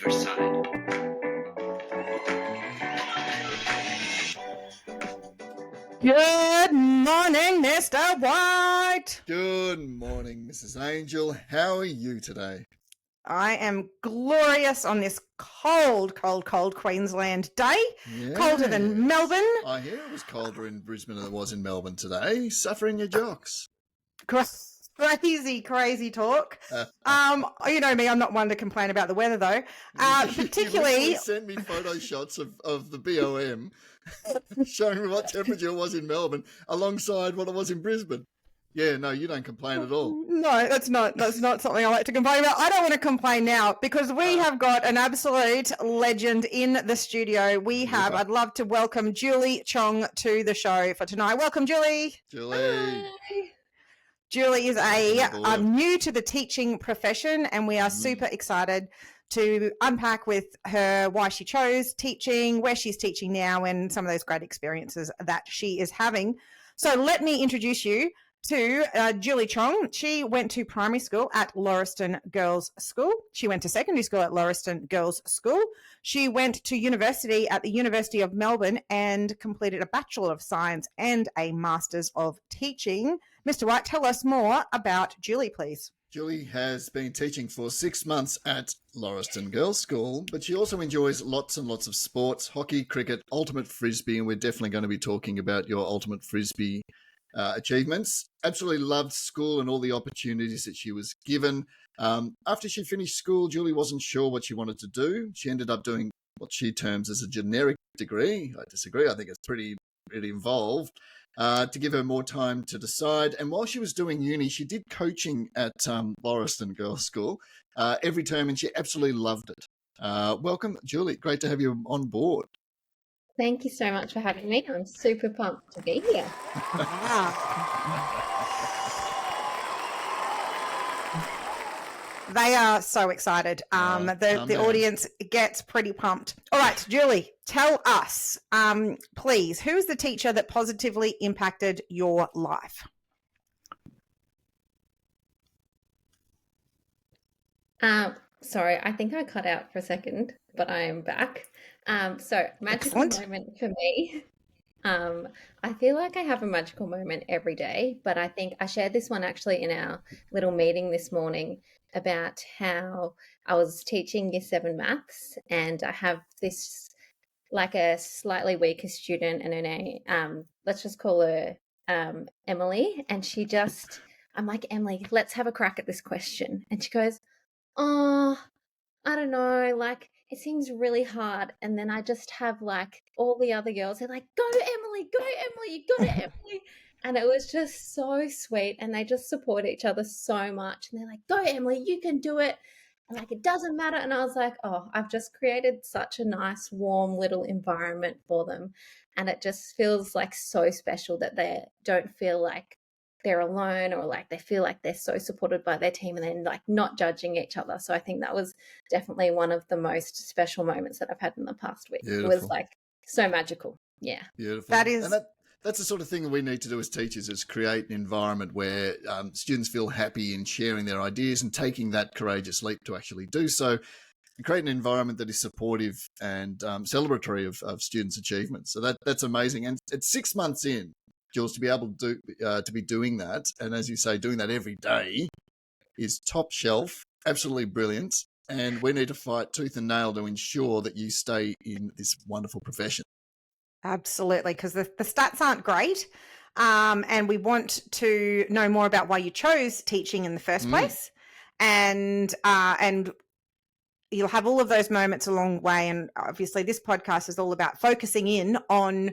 Riverside. Good morning, Mr. White. Good morning, Mrs. Angel. How are you today? I am glorious on this cold Queensland day. Yes. Colder than Melbourne. I hear it was colder in Brisbane than it was in Melbourne today. Suffering your jocks. Crazy talk. You know me, I'm not one to complain about the weather though. Particularly You sent me photo shots of the BOM showing me what temperature it was in Melbourne alongside what it was in Brisbane. Yeah, no, you don't complain at all. No, that's not something I like to complain about. I don't want to complain now because we have got an absolute legend in the studio. I'd love to welcome Julie Chong to the show for tonight. Welcome, Julie. Julie. Hi. Julie is new to the teaching profession, and we are super excited to unpack with her why she chose teaching, where she's teaching now, and some of those great experiences that she is having. So let me introduce you to Julie Chong. She went to primary school at Lauriston Girls School. She went to secondary school at Lauriston Girls School. She went to university at the University of Melbourne and completed a Bachelor of Science and a Masters of Teaching. Mr. White, tell us more about Julie, please. Julie has been teaching for 6 months at Lauriston Girls School, but she also enjoys lots and lots of sports, hockey, cricket, ultimate frisbee, and we're definitely going to be talking about your ultimate frisbee achievements. Absolutely loved school and all the opportunities that she was given. After she finished school, Julie wasn't sure what she wanted to do. She ended up doing what she terms as a generic degree. I disagree. I think it's pretty involved. To give her more time to decide. And while she was doing uni, she did coaching at Lauriston Girls School every term, and she absolutely loved it. Welcome, Julie. Great to have you on board. Thank you so much for having me. I'm super pumped to be here. They are so excited. The audience gets pretty pumped. All right, Julie, tell us, please, who's the teacher that positively impacted your life? Sorry, I think I cut out for a second, but I am back. So magical moment for me. I feel like I have a magical moment every day, but I think I shared this one actually in our little meeting this morning about how I was teaching Year 7 maths, and I have this like a slightly weaker student, and her name, let's just call her Emily, and I'm like, Emily, let's have a crack at this question. And she goes, oh, I don't know, like it seems really hard. And then I just have like all the other girls, they're like, go Emily, you got it, Emily. And it was just so sweet, and they just support each other so much. And they're like, go Emily, you can do it. And like, it doesn't matter. And I was like, oh, I've just created such a nice, warm little environment for them. And it just feels like so special that they don't feel like they're alone, or like they feel like they're so supported by their team, and they're like not judging each other. So I think that was definitely one of the most special moments that I've had in the past week. Beautiful. It was like so magical. Yeah. Beautiful. That's the sort of thing that we need to do as teachers, is create an environment where students feel happy in sharing their ideas and taking that courageous leap to actually do so, and create an environment that is supportive and celebratory of students' achievements. So that's amazing. And it's 6 months in, Jules, to be able to be doing that, and as you say, doing that every day is top shelf, absolutely brilliant. And we need to fight tooth and nail to ensure that you stay in this wonderful profession. Absolutely, because the stats aren't great, and we want to know more about why you chose teaching in the first place, and you'll have all of those moments along the way. And obviously, this podcast is all about focusing in on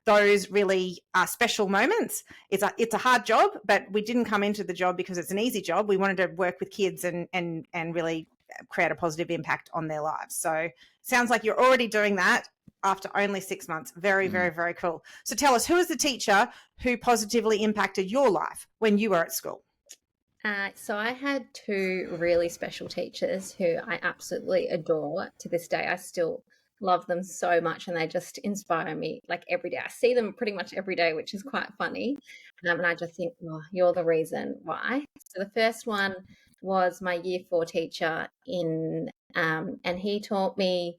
those really special moments. It's a hard job, but we didn't come into the job because it's an easy job. We wanted to work with kids and really create a positive impact on their lives. So sounds like you're already doing that after only 6 months. Very, very, very cool. So tell us, who is the teacher who positively impacted your life when you were at school? So I had 2 really special teachers who I absolutely adore to this day. I still love them so much, and they just inspire me like every day. I see them pretty much every day, which is quite funny. And I just think, oh, you're the reason why. So the first one was my Year 4 teacher in and he taught me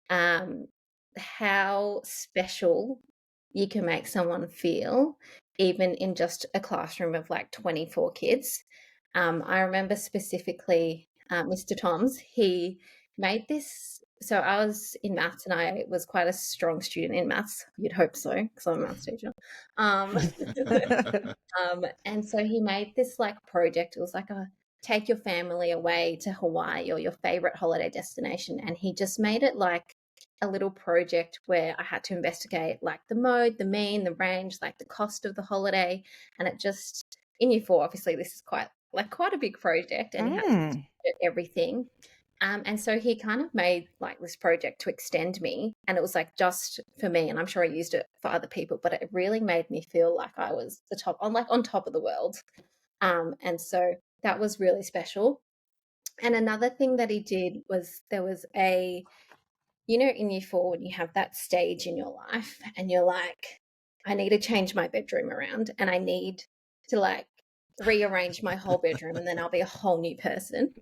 how special you can make someone feel, even in just a classroom of like 24 kids. I remember specifically Mr. Tom's, he made this. So I was in maths and I was quite a strong student in maths. You'd hope so, because I'm a maths teacher. And so he made this like project. It was like a take your family away to Hawaii or your favorite holiday destination. And he just made it like a little project where I had to investigate like the mode, the mean, the range, like the cost of the holiday. And it just, in year 4, obviously this is quite a big project, and he had to do everything. And so he kind of made like this project to extend me, and it was like just for me, and I'm sure I used it for other people, but it really made me feel like I was on top of the world. And so that was really special. And another thing that he did was there was in year 4, when you have that stage in your life and you're like, I need to change my bedroom around and I need to like rearrange my whole bedroom and then I'll be a whole new person.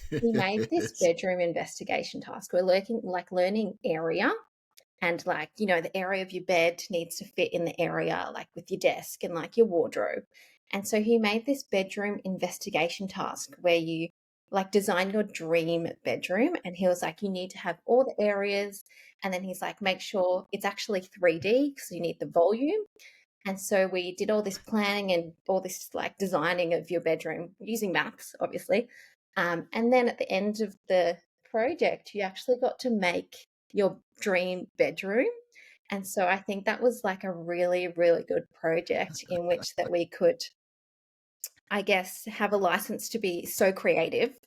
He made this bedroom investigation task. We're learning area, and like, the area of your bed needs to fit in the area like with your desk and like your wardrobe. And so he made this bedroom investigation task where you like design your dream bedroom, and he was like, you need to have all the areas, and then he's like, make sure it's actually 3D because you need the volume. And so we did all this planning and all this like designing of your bedroom using maps, obviously. And then at the end of the project, you actually got to make your dream bedroom. And so I think that was like a really, really good project in which that we could, I guess, have a license to be so creative,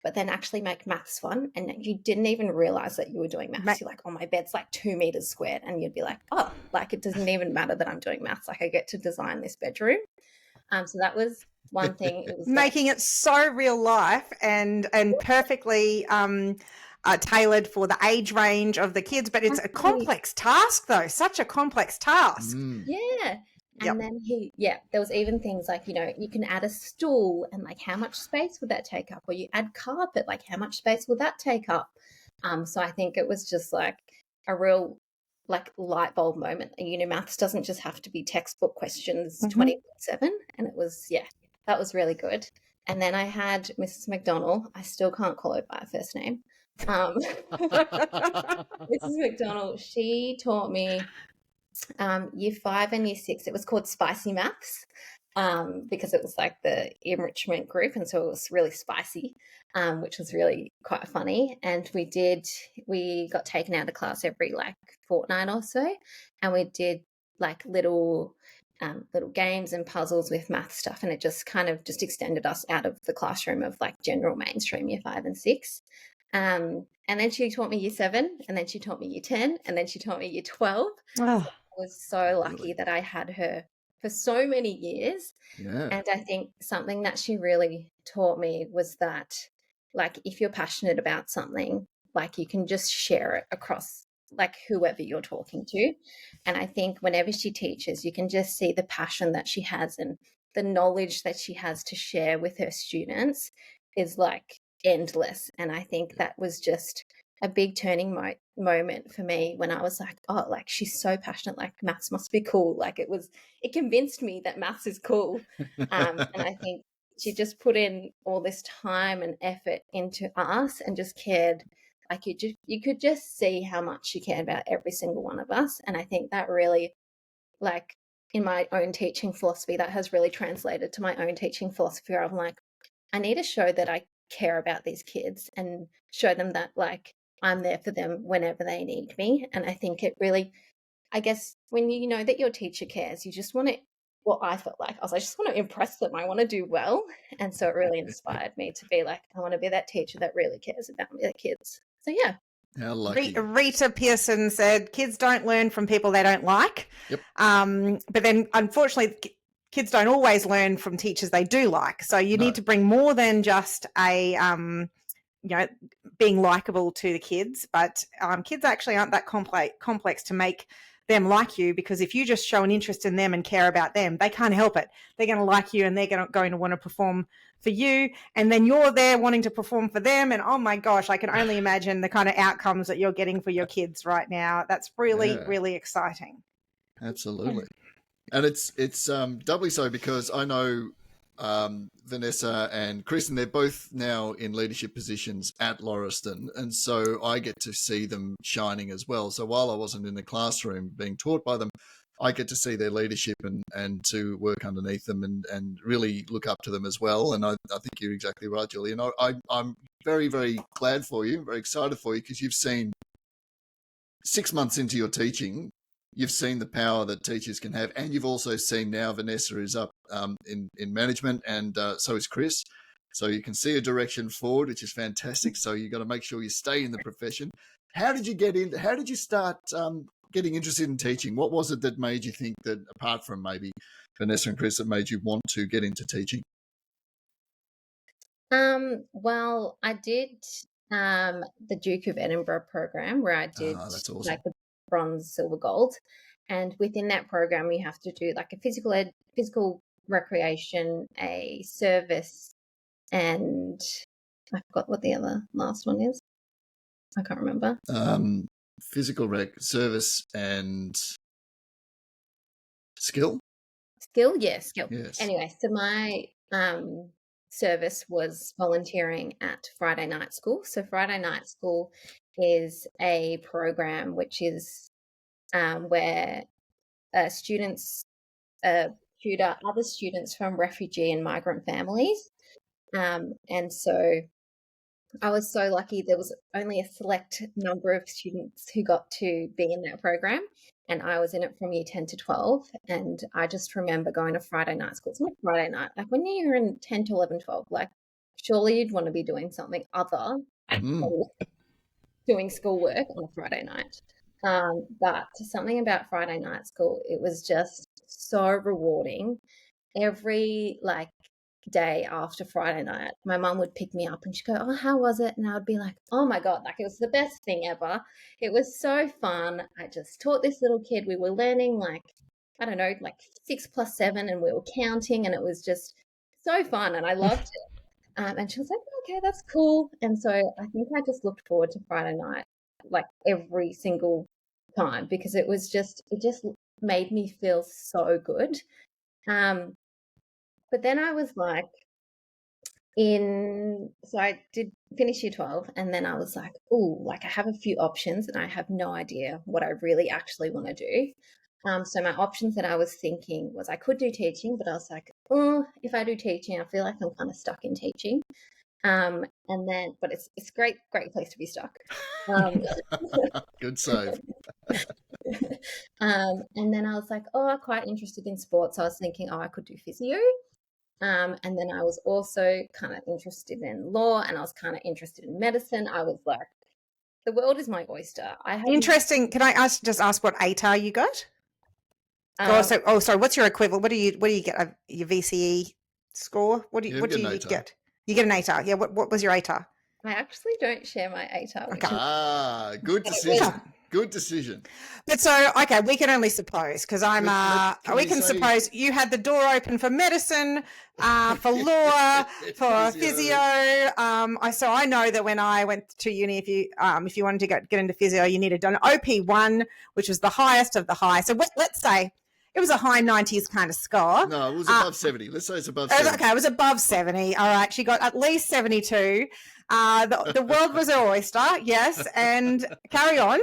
but then actually make maths fun. And you didn't even realize that you were doing maths. You're like, oh, my bed's like 2 meters squared. And you'd be like, oh, like it doesn't even matter that I'm doing maths. Like I get to design this bedroom. So that was one thing. It was making it so real life and perfectly tailored for the age range of the kids. But it's a complex task, though. Such a complex task. Yeah. And then there was even things like, you can add a stool and like how much space would that take up? Or you add carpet, like how much space would that take up? So I think it was just like a real like light bulb moment. And, maths doesn't just have to be textbook questions 24/7. And it was, that was really good. And then I had Mrs. McDonald. I still can't call her by her first name. Mrs. McDonald, she taught me year 5 and year 6. It was called Spicy Maths because it was like the enrichment group, and so it was really spicy, which was really quite funny. And we got taken out of class every like fortnight or so, and we did like little games and puzzles with math stuff, and it just kind of just extended us out of the classroom of like general mainstream year 5 and 6. And then she taught me year 7, and then she taught me year 10, and then she taught me year 12. Oh. I was so lucky that I had her for so many years. Yeah. And I think something that she really taught me was that, like, if you're passionate about something, like you can just share it across like whoever you're talking to. And I think whenever she teaches, you can just see the passion that she has and the knowledge that she has to share with her students is like endless. And I think that was just a big turning moment for me when I was like, oh, like she's so passionate, like maths must be cool. Like it convinced me that maths is cool. And I think she just put in all this time and effort into us and just cared. Like you could just see how much she cared about every single one of us. And I think that really, like in my own teaching philosophy, that has really translated to my own teaching philosophy where I'm like, I need to show that I care about these kids and show them that like I'm there for them whenever they need me. And I think it really, I guess, when you know that your teacher cares, you just want to, well, I felt like, I just want to impress them. I want to do well. And so it really inspired me to be like, I want to be that teacher that really cares about their kids. So, yeah. How lucky. Rita Pearson said, kids don't learn from people they don't like. Yep. But then, unfortunately, kids don't always learn from teachers they do like. So you need to bring more than just being likable to the kids. But kids actually aren't that complex to make them like you, because if you just show an interest in them and care about them, they can't help it. They're going to like you and they're going to want to perform for you. And then you're there wanting to perform for them. And oh my gosh, I can only imagine the kind of outcomes that you're getting for your kids right now. That's really, really exciting. Absolutely. And it's doubly so because I know Vanessa and Kristen, they're both now in leadership positions at Lauriston, and so I get to see them shining as well. So while I wasn't in the classroom being taught by them, I get to see their leadership and to work underneath them and really look up to them as well. And I think you're exactly right, Julie. And I'm very, very glad for you, very excited for you, because you've seen 6 months into your teaching, you've seen the power that teachers can have, and you've also seen now Vanessa is up in management, and so is Chris. So you can see a direction forward, which is fantastic. So you've got to make sure you stay in the profession. How did you get in? How did you start getting interested in teaching? What was it that made you think that, apart from maybe Vanessa and Chris, that made you want to get into teaching? Well, I did the Duke of Edinburgh program, where I did that's awesome. like the bronze, silver, gold, and within that program you have to do like a physical recreation, a service, and I forgot what the other last one is. I can't remember. Physical service and skill. Skill, yeah, skill. Yes. Anyway, so my service was volunteering at Friday Night School. So Friday Night School is a program which is where students tutor other students from refugee and migrant families. And so I was so lucky. There was only a select number of students who got to be in that program, and I was in it from year 10 to 12. And I just remember going to Friday night school. It's not Friday night. Like when you're in 10 to 11, 12, like surely you'd want to be doing something other than doing schoolwork on a Friday night. But something about Friday night school, it was just so rewarding. Every day after Friday night, my mum would pick me up and she'd go, "Oh, how was it?" And I would be like, "Oh my God, like it was the best thing ever. It was so fun. I just taught this little kid. We were learning like 6 + 7, and we were counting, and it was just so fun, and I loved it." And she was like, "Okay, that's cool." And so I think I just looked forward to Friday night like every single time, because it just made me feel so good. But then I was like, so I did finish year 12, and then I was like, oh, like I have a few options and I have no idea what I really actually want to do. So my options that I was thinking was I could do teaching, but I was like, oh, if I do teaching, I feel like I'm kind of stuck in teaching. But it's great place to be stuck. Good save. And then I was like, oh, I'm quite interested in sports. So I was thinking, oh, I could do physio. And then I was also kind of interested in law, and I was kind of interested in medicine. I was like, the world is my oyster. Interesting. Can I just ask what ATAR you got? Sorry. What's your equivalent? What do you get? Your VCE score? What do you get? You get an ATAR. Yeah. What was your ATAR? I actually don't share my ATAR. Okay. Good decision. Good decision. But so, okay, we can only suppose, because we can suppose you had the door open for medicine, for law, for physio. So I know that when I went to uni, if you wanted to get into physio, you needed an OP1, which was the highest of the high. So let's say it was a high 90s kind of score. No, it was above 70. Let's say it's above 70. Okay, it was above 70. All right, she got at least 72. The world was her oyster, yes, and carry on.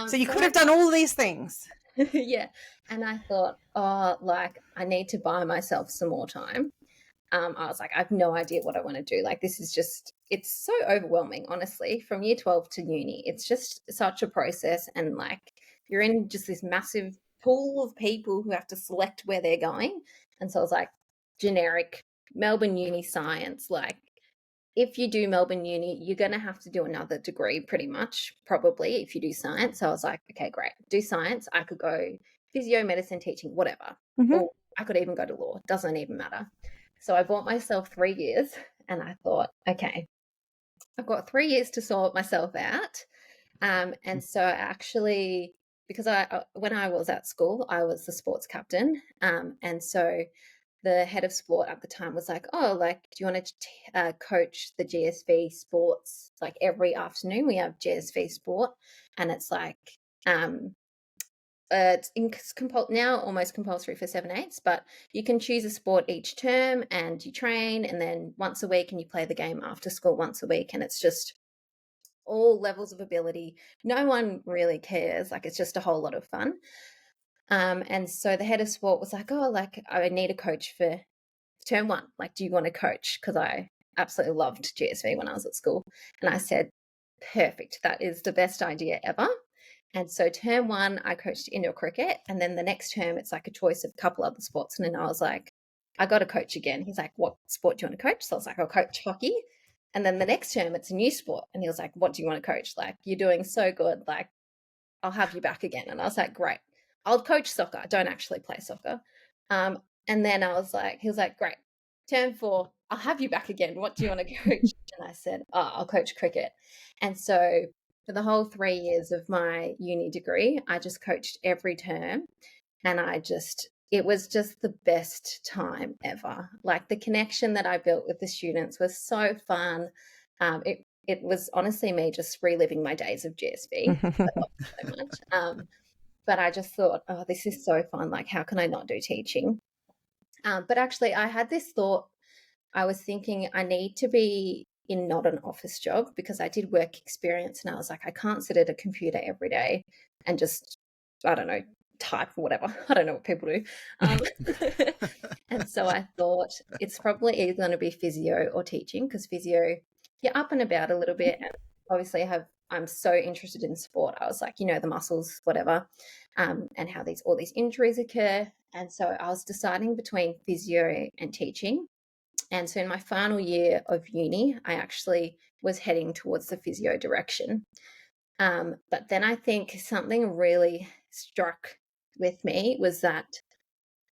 So you could have done all these things. Yeah. And I thought, I need to buy myself some more time. I was like, I have no idea what I want to do. Like, this is it's so overwhelming, honestly, from year 12 to uni. It's just such a process. And like, you're in just this massive pool of people who have to select where they're going. And so I was like, generic Melbourne Uni science, like, if you do Melbourne Uni, you're going to have to do another degree pretty much, probably, if you do science. So I was like, okay, great. Do science. I could go physio, medicine, teaching, whatever. Mm-hmm. Or I could even go to law. Doesn't even matter. So I bought myself 3 years, and I thought, okay, I've got 3 years to sort myself out. And so I actually because when I was at school, I was the sports captain, and so the head of sport at the time was like, "Oh, like, do you want to coach the GSV sports? Like every afternoon we have GSV sport, and it's like now almost compulsory for 7/8s, but you can choose a sport each term and you train, and then once a week, and you play the game after school once a week, and it's just all levels of ability. No one really cares. Like it's just a whole lot of fun." And so the head of sport was like, "Oh, like I need a coach for term 1. Like, do you want to coach?" Because I absolutely loved GSV when I was at school. And I said, "Perfect. That is the best idea ever." And so term 1, I coached indoor cricket. And then the next term, it's like a choice of a couple other sports. And then I was like, "I got to coach again." He's like, "What sport do you want to coach?" So I was like, "I'll coach hockey." And then the next term, it's a new sport. And he was like, "What do you want to coach? Like, you're doing so good. Like, I'll have you back again." And I was like, "Great. I'll coach soccer. I don't actually play soccer." And then he was like, "Great. Term 4, I'll have you back again. What do you want to coach?" And I said, "Oh, I'll coach cricket." And so for the whole 3 years of my uni degree, I just coached every term. And it was just the best time ever. Like the connection that I built with the students was so fun. It was honestly me just reliving my days of GSV. I loved it so much. But I just thought, "Oh, this is so fun. Like, how can I not do teaching?" But actually, I had this thought. I was thinking I need to be in not an office job, because I did work experience, and I was like, I can't sit at a computer every day and just, I don't know, type or whatever. I don't know what people do. And so I thought it's probably either going to be physio or teaching, because physio, you're up and about a little bit. And obviously I'm so interested in sport. I was like, the muscles, whatever, and how all these injuries occur. And so I was deciding between physio and teaching. And so in my final year of uni, I actually was heading towards the physio direction. But then I think something really struck with me was that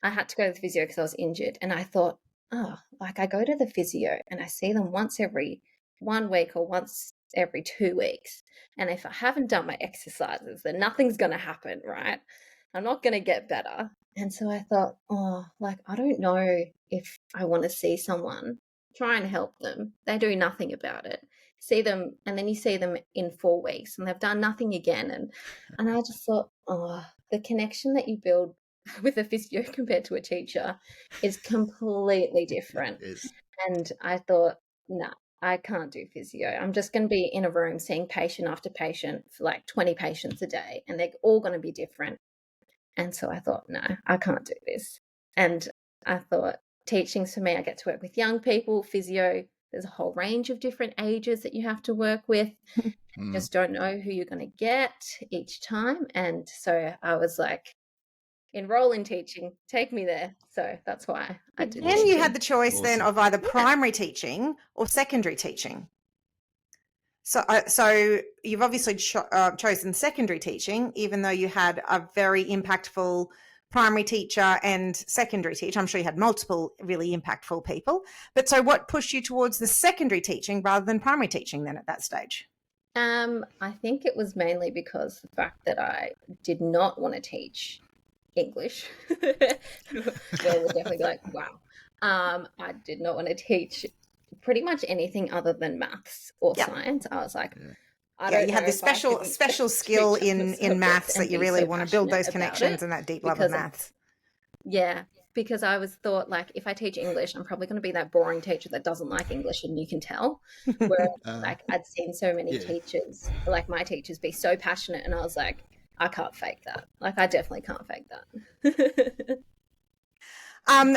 I had to go to the physio because I was injured. And I thought, oh, like I go to the physio and I see them once every 1 week or once every 2 weeks. And if I haven't done my exercises, then nothing's going to happen, right? I'm not going to get better. And so I thought, oh, like, I don't know if I want to see someone, try and help them. They do nothing about it. See them, and then you see them in 4 weeks and they've done nothing again. And I just thought, oh, the connection that you build with a physio compared to a teacher is completely different. And I thought, nah, I can't do physio. I'm just going to be in a room seeing patient after patient for like 20 patients a day, and they're all going to be different. And so I thought, no, I can't do this. And I thought, teaching's for me. I get to work with young people. Physio, there's a whole range of different ages that you have to work with. Just don't know who you're going to get each time. And so I was like, enroll in teaching, take me there. So that's why I did. And you had the choice then of either primary teaching or secondary teaching. So you've obviously chosen secondary teaching, even though you had a very impactful primary teacher and secondary teacher. I'm sure you had multiple really impactful people. But so what pushed you towards the secondary teaching rather than primary teaching then at that stage? I think it was mainly because the fact that I did not want to teach English. Well, we'll definitely be like, wow. I did not want to teach pretty much anything other than maths or science. I was like, I don't know. You have this special skill in maths that you really want to build those connections and that deep love of maths. Yeah, because I thought like, if I teach English, I'm probably going to be that boring teacher that doesn't like English, and you can tell. Where like I'd seen so many teachers, like my teachers, be so passionate, and I was like, I can't fake that. Like I definitely can't fake that.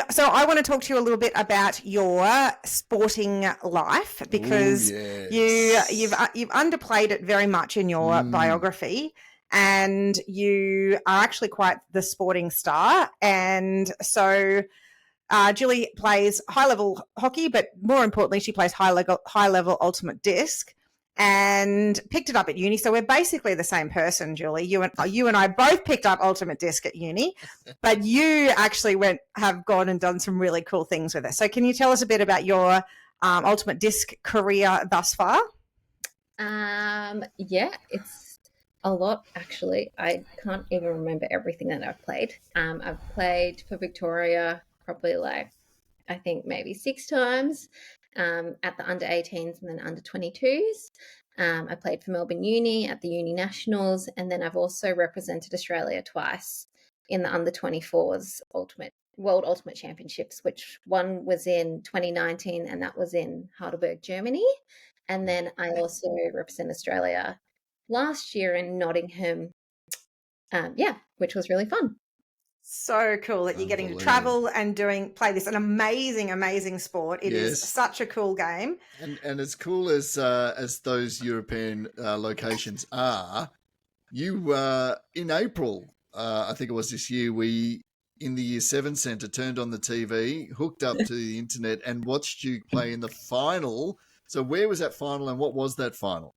So I want to talk to you a little bit about your sporting life, because you've underplayed it very much in your biography, and you are actually quite the sporting star. And so Julie plays high-level hockey, but more importantly, she plays high-level ultimate disc, and picked it up at uni. So we're basically the same person, Julie. You and I both picked up ultimate disc at uni, but you actually have gone and done some really cool things with it. So can you tell us a bit about your ultimate disc career thus far? Yeah, it's A lot, actually. I can't even remember everything that I've played. I've played for Victoria probably like, I think maybe 6 times at the under 18s and then under 22s. I played for Melbourne Uni at the Uni Nationals, and then I've also represented Australia twice in the under 24s World Ultimate Championships, which one was in 2019 and that was in Heidelberg, Germany. And then I also represent Australia last year in Nottingham, which was really fun. So cool that you're getting to travel and play this an amazing sport. It is such a cool game, and as cool as those European locations are, you in April, I think it was this year, we in the Year 7 Centre turned on the TV, hooked up to the internet, and watched you play in the final. So where was that final, and what was that final?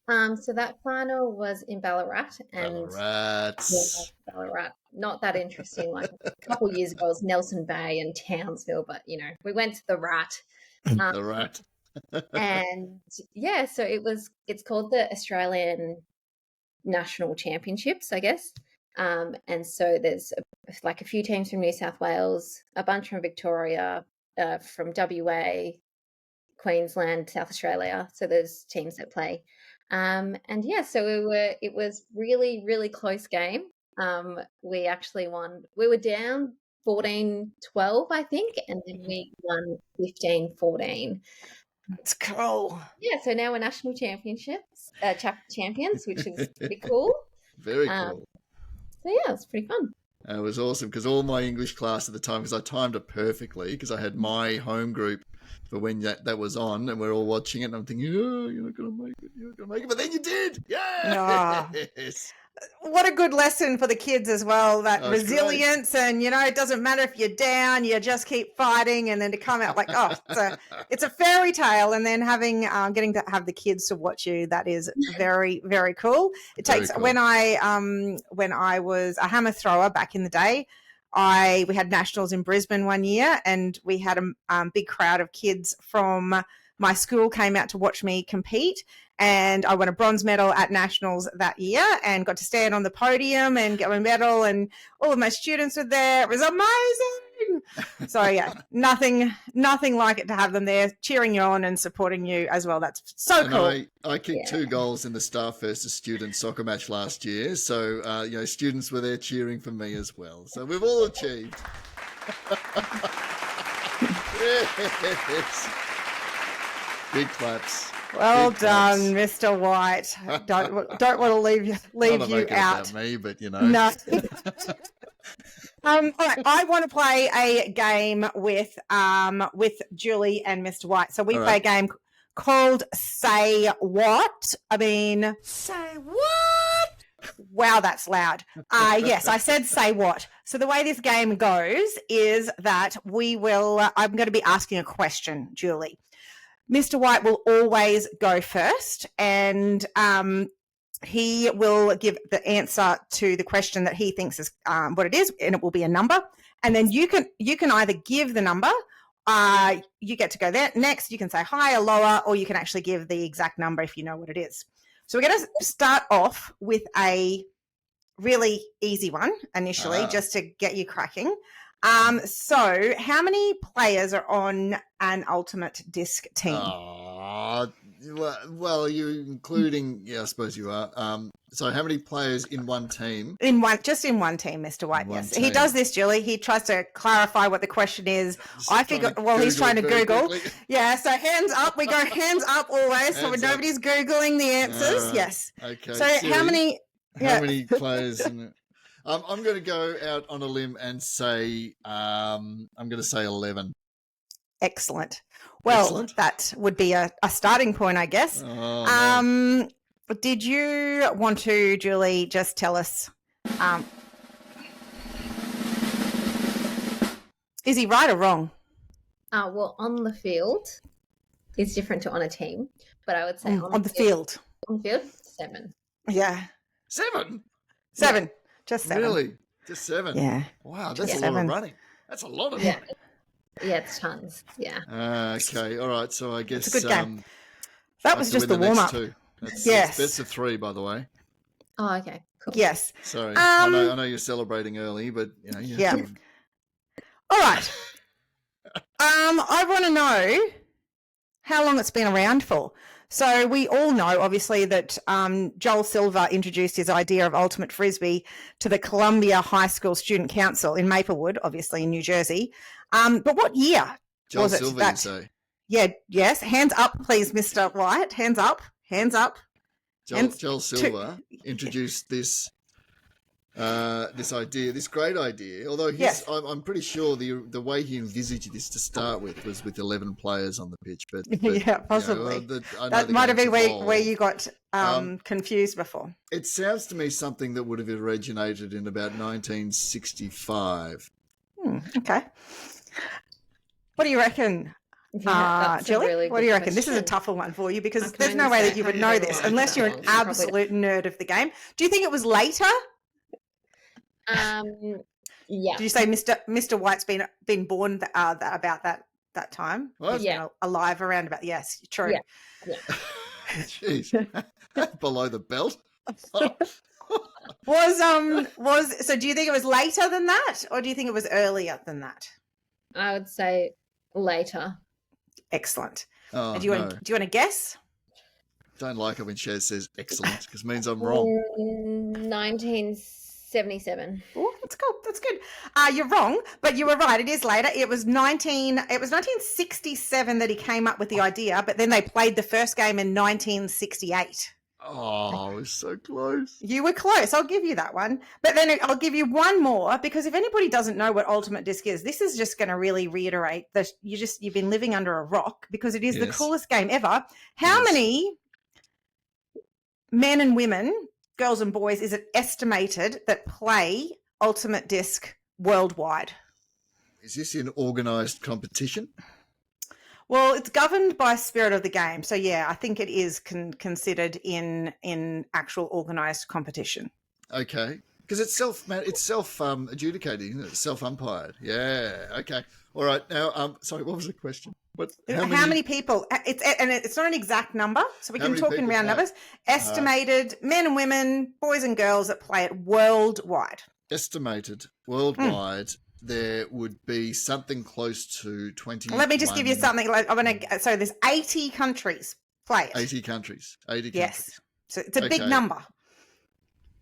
So that final was in Ballarat. Ballarat. Not that interesting. Like a couple of years ago, it was Nelson Bay and Townsville, but we went to the Rat. The Rat. And so it's called the Australian National Championships, I guess. And so there's like a few teams from New South Wales, a bunch from Victoria, from WA, Queensland, South Australia. So there's teams that play. So it was really, really close game. We actually won. We were down 14-12, I think, and then we won 15-14. It's cool. Yeah, so now we're national champions, which is pretty cool. Very cool. So yeah, it's pretty fun. It was awesome because all my English class at the time, because I timed it perfectly, because I had my home group for when that was on, and we're all watching it, and I'm thinking, oh, you're not going to make it, but then you did. Yeah. Yes. What a good lesson for the kids as well, that resilience great. And, it doesn't matter if you're down, you just keep fighting, and then to come out like, it's a fairy tale, and then getting to have the kids to watch you, that is very, very cool. It takes, cool. When I was a hammer thrower back in the day, we had nationals in Brisbane one year, and we had a big crowd of kids from my school came out to watch me compete, and I won a bronze medal at nationals that year and got to stand on the podium and get my medal, and all of my students were there. It was amazing. So yeah, nothing like it to have them there cheering you on and supporting you as well. That's so cool. I kicked 2 goals in the Staff versus Student soccer match last year. So, students were there cheering for me as well. So we've all achieved. Yes. Big claps. Well done, Mr. White. Don't want to leave you out. About me, but No. All right, I want to play a game with Julie and Mr. White. So we play a game called Say What. Say what? Wow, that's loud. Yes, I said say what. So the way this game goes is that I'm going to be asking a question, Julie. Mr. White will always go first, and he will give the answer to the question that he thinks is what it is, and it will be a number. And then you can either give the number, you get to go there next. You can say higher, lower, or you can actually give the exact number if you know what it is. So we're going to start off with a really easy one initially, just to get you cracking. So how many players are on an ultimate disc team? Well, you including, I suppose you are. So how many players in one team? Just in one team, Mr. White, yes. He does this, Julie. He tries to clarify what the question is. He's trying to Google. Quickly. Yeah, so hands up. We go hands up always, so nobody's Googling the answers. Yes. Okay. So Siri, how many players in it? I'm going to go out on a limb and say, I'm going to say 11. Excellent. Well, that would be a starting point, I guess. No. Did you want to, Julie, just tell us, is he right or wrong? Well, on the field is different to on a team, but I would say on the field. On the field, 7. Yeah. 7? 7. Just 7. Really? Just 7? Yeah. Wow, that's a lot of running. That's a lot of running. Yeah, it's tons. Yeah. Okay. All right. So I guess it's a good game. That was just the warm up. It's best of 3, by the way. Oh, okay, cool. Yes. Sorry, I know you're celebrating early, but you know. Yeah. All right. I want to know how long it's been around for. So we all know, obviously, that Joel Silver introduced his idea of ultimate frisbee to the Columbia High School Student Council in Maplewood, obviously in New Jersey. But what year Joel was it? Silver, you say? Yeah. Yes. Hands up, please, Mr. White. Hands up. Hands up. Joel Silver introduced this idea, this great idea. Although I'm pretty sure the way he envisaged this to start with was with 11 players on the pitch. But yeah, possibly. That might have been where you got confused before. It sounds to me something that would have originated in about 1965. Okay. What do you reckon? Julie, really what do you reckon? question. This is a tougher one for you because there's no way that you would know this unless you're an absolute nerd of the game. Do you think it was later? Yeah. Did you say Mr. White's been born about that time? What? Yeah, alive around about. Yes, true. Yeah. Jeez, below the belt. So? Do you think it was later than that, or do you think it was earlier than that? I would say later. Excellent. Oh, do you want to guess? Don't like it when Shez says excellent because it means I'm wrong. 1977. Oh, that's good. That's good. You're wrong, but you were right. It is later. It was 1967 that he came up with the idea, but then they played the first game in 1968. Oh, I was so close. You were close. I'll give you that one. But then I'll give you one more because if anybody doesn't know what ultimate disc is, this is just going to really reiterate that you've been living under a rock because it is the coolest game ever. How many men and women, girls and boys, is it estimated that play ultimate disc worldwide? Is this in organised competition? Well, it's governed by spirit of the game. So, yeah, I think it is considered in actual organised competition. Okay. Because it's self-adjudicating, isn't it? Self-umpired. Yeah. Okay. All right. Now, sorry, what was the question? How many people? It's not an exact number, so we can talk in round numbers. Estimated men and women, boys and girls that play it worldwide. Estimated worldwide. There would be something close to 20. Let me just give you something. So there's 80 countries play it. 80 countries. 80 yes. countries. So it's a big number.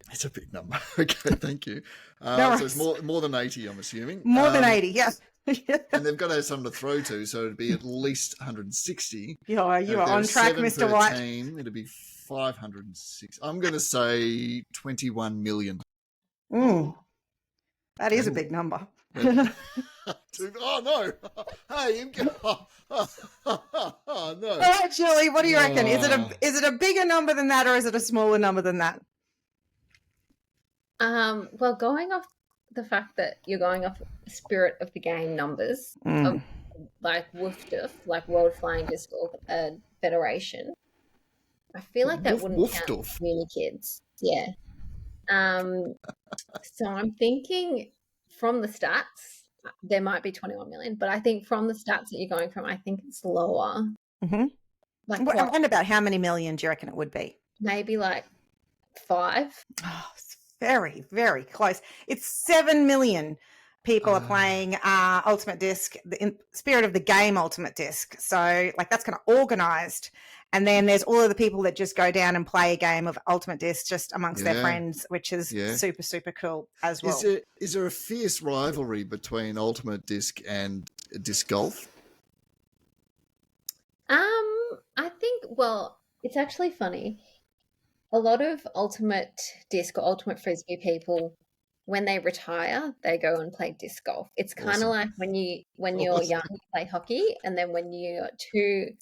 It's a big number. Okay, thank you. So it's more than 80, I'm assuming. More than 80, yes. And they've got to have something to throw to, so it'd be at least 160. Yeah, you are on track, Mr. White. Team, it'd be 506. I'm going to say 21 million. That is a big number. Oh no! Hey, no! All right, Julie, what do you reckon? Is it a bigger number than that, or is it a smaller number than that? Well, going off the fact that you're going off spirit of the game numbers of like WFDF, like World Flying Disc Federation, I feel like that wouldn't count for uni kids. Yeah. So I'm thinking from the stats, there might be 21 million, but I think from the stats that you're going from, I think it's lower. Mm-hmm. I wonder about how many million do you reckon it would be? Maybe like 5. Oh, it's very, very close. It's 7 million people are playing Ultimate Disc, the spirit of the game Ultimate Disc. So like that's kind of organised. And then there's all of the people that just go down and play a game of Ultimate Disc just amongst their friends, which is super, super cool as well. Is there a fierce rivalry between Ultimate Disc and disc golf? I think, well, it's actually funny. A lot of Ultimate Disc or Ultimate Frisbee people, when they retire, they go and play disc golf. It's kind of like when you're young, you play hockey, and then when you're too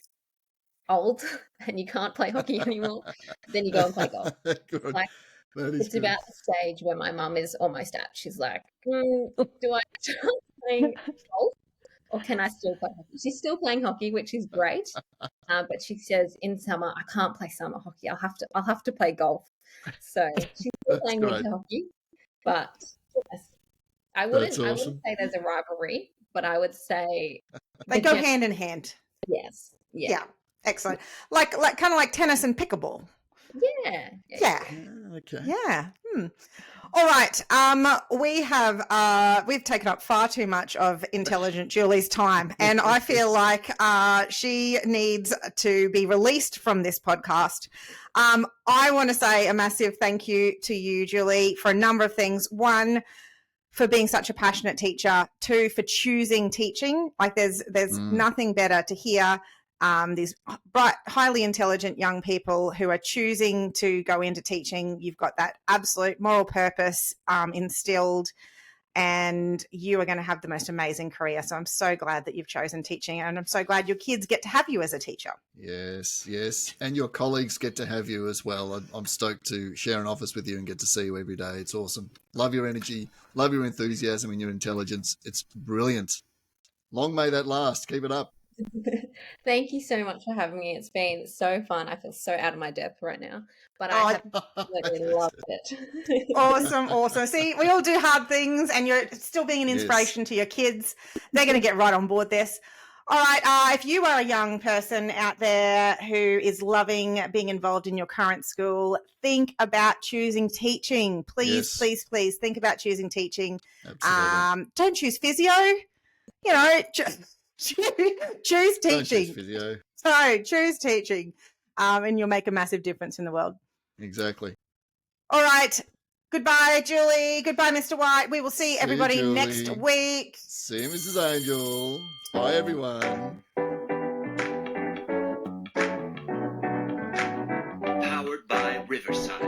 old and you can't play hockey anymore, then you go and play golf. Like, it's good. About the stage where my mum is almost at. She's like, do I start playing golf or can I still play hockey? She's still playing hockey, which is great, but she says in summer I can't play summer hockey. I'll have to play golf. So she's still playing winter hockey, but I wouldn't say there's a rivalry, but I would say they go hand in hand. Yes. Yeah. Excellent. Like kind of like tennis and pickleball. Yeah. Yeah. Okay. Yeah. All right. We've taken up far too much of intelligent Julie's time, and I feel like she needs to be released from this podcast. I want to say a massive thank you to you, Julie, for a number of things. One, for being such a passionate teacher. Two, for choosing teaching. Like there's nothing better to hear these bright, highly intelligent young people who are choosing to go into teaching. You've got that absolute moral purpose instilled, and you are going to have the most amazing career. So I'm so glad that you've chosen teaching, and I'm so glad your kids get to have you as a teacher. Yes. And your colleagues get to have you as well. I'm stoked to share an office with you and get to see you every day. It's awesome. Love your energy, love your enthusiasm and your intelligence. It's brilliant. Long may that last. Keep it up. Thank you so much for having me. It's been so fun. I feel so out of my depth right now, but I have absolutely loved it. Awesome. See, we all do hard things, and you're still being an inspiration to your kids. They're going to get right on board this. All right. If you are a young person out there who is loving being involved in your current school, think about choosing teaching. Please think about choosing teaching. Absolutely. Don't choose physio. Choose teaching. Don't choose physio. So choose teaching, and you'll make a massive difference in the world. Exactly. All right. Goodbye, Julie. Goodbye, Mr. White. We will see everybody you, next week. See you, Mrs. Angel. Bye, everyone. Powered by Riverside.